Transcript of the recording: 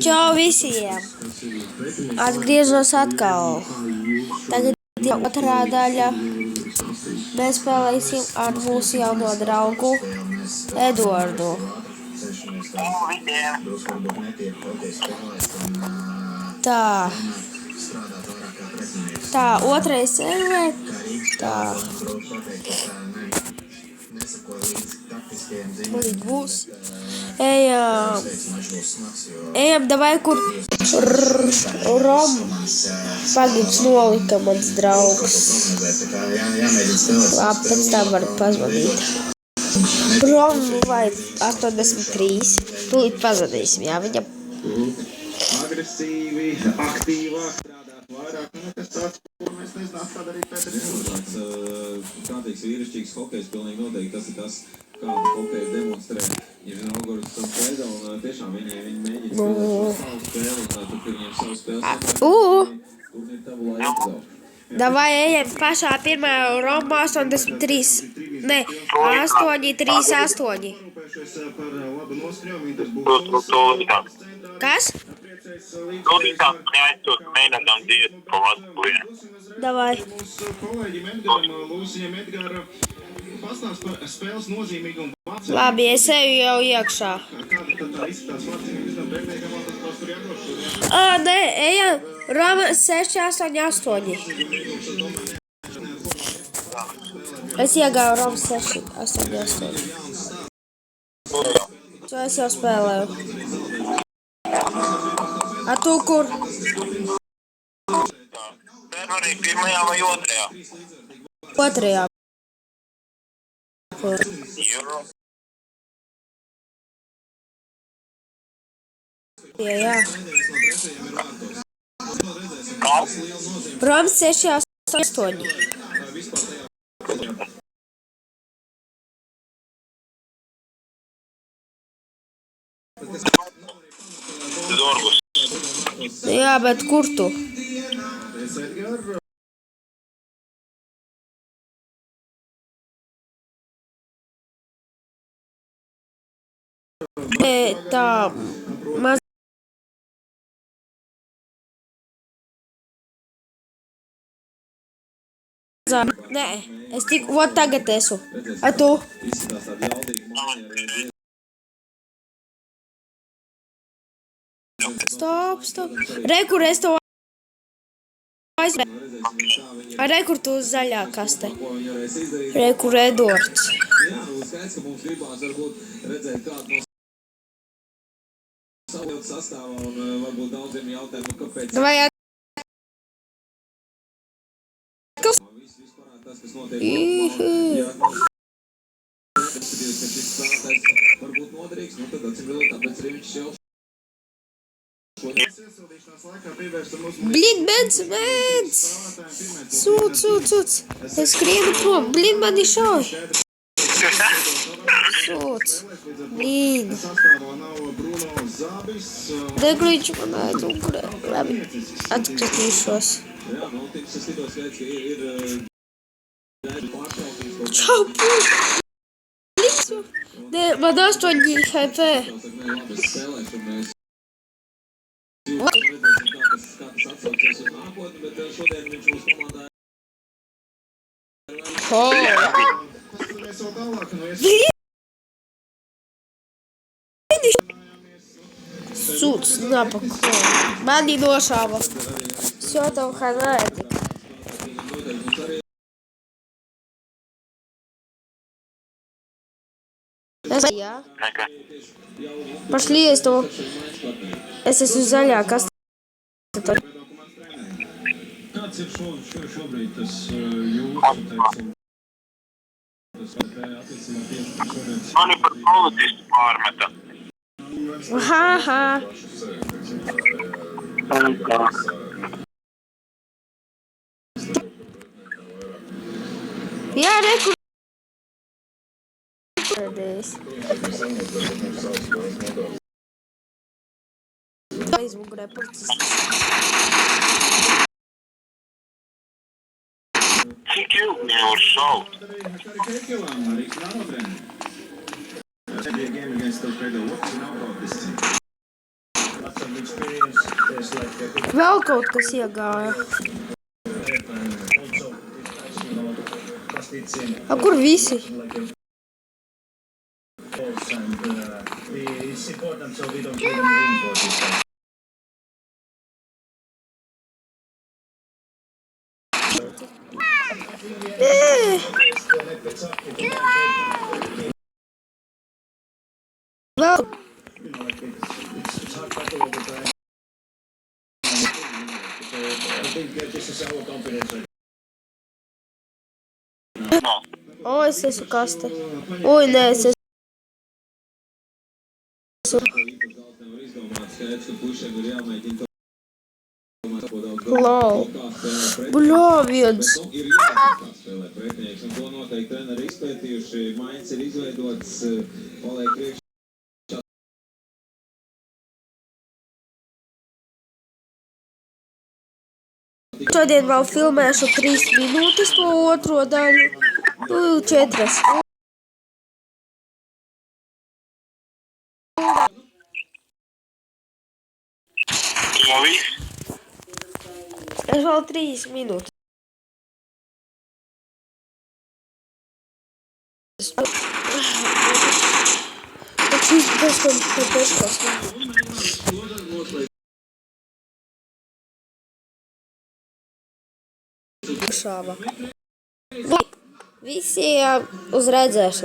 Čau visiem! Atgriežos atkal. Tagad jau otrā daļa. Mēs spēlēsim ar mūsu jauno draugu Eduardu. Tā, otrais server. Tā. Līdz būs. Ejam, davai, kur Rom pagīgs nolika mans draugs. Labi, pēc tam var pazvanīt. Rom vajag 83. Tūlīt pazvanīsim, jā, viņam. Agresīvi, aktīvāk strādāt vairāk, kas tāds, ko mēs nezināt, kā darīt Pēters. Kādīgs vīrišķīgs hokejs pilnīgi noteikti, tas ir tas, kādu hokeju demonstrē. Novgorods un Pēda, un tiešām viņi mēģina spēlēt savu spēli, un tad viņiem savu spēli tur ir tavu laiku daudz. Davai ejam pašā pirmā Roma 83. Ne, 838. Kas? Davai. Labi, es eju jau iekšā. Nē, ejam Roma 688. Es iegāju Roma 688. To es jau spēlēju. A tu kur? Serverī pirmajā vai otrajā? Otrajā. Jā. Roma 688. Zorgus. Jā, bet kur tu? Tā maz. Nē, es tik, tagad esmu. A tu? Stop. Re, kur es to aizvēju. Re, kur tu uz zaļā kaste. Re, kur Edvards. Vai Blin, mēdz! Sūc! Es skrienu prom. Blin, mani šauj! Sūc! Blin! Degliņš man aizugurē. Labi, atskatīšos. Čau, Blinsu! Nē, man 8 HP. Sūds, napako. Mani nošāva. Все там ханатик. Jā. Пошли, es esmu zaļā kastē. Kāds ir šobrīd tas jūsu, teiksim, Mani par politistu pārmeta. Aha. Jā, rekur. Aizmugurē policists. Cik ilgi viņu var šaut? Vēl kaut kas iegāja. A, kur visi? Vēl. O, es esmu kaste. Oi, nē, es esmu. Nevar izdomāt skaidrs, ka pušiem ir jāmēģina tomēr ko daudz Klau. kā spēlēt pretinieks. Bļāviens. Bet, ir jāzina, kā spēlē pretinieks, un to noteikti treneri izpētījuši. Mainz ir izveidots, paliek priekšā. Šodien vēl filmēšu 3 minūtes to otro daļu. 4. Jau viss. Es vēl 3 minūtes. Šāva. Visiem uz redzēšanu.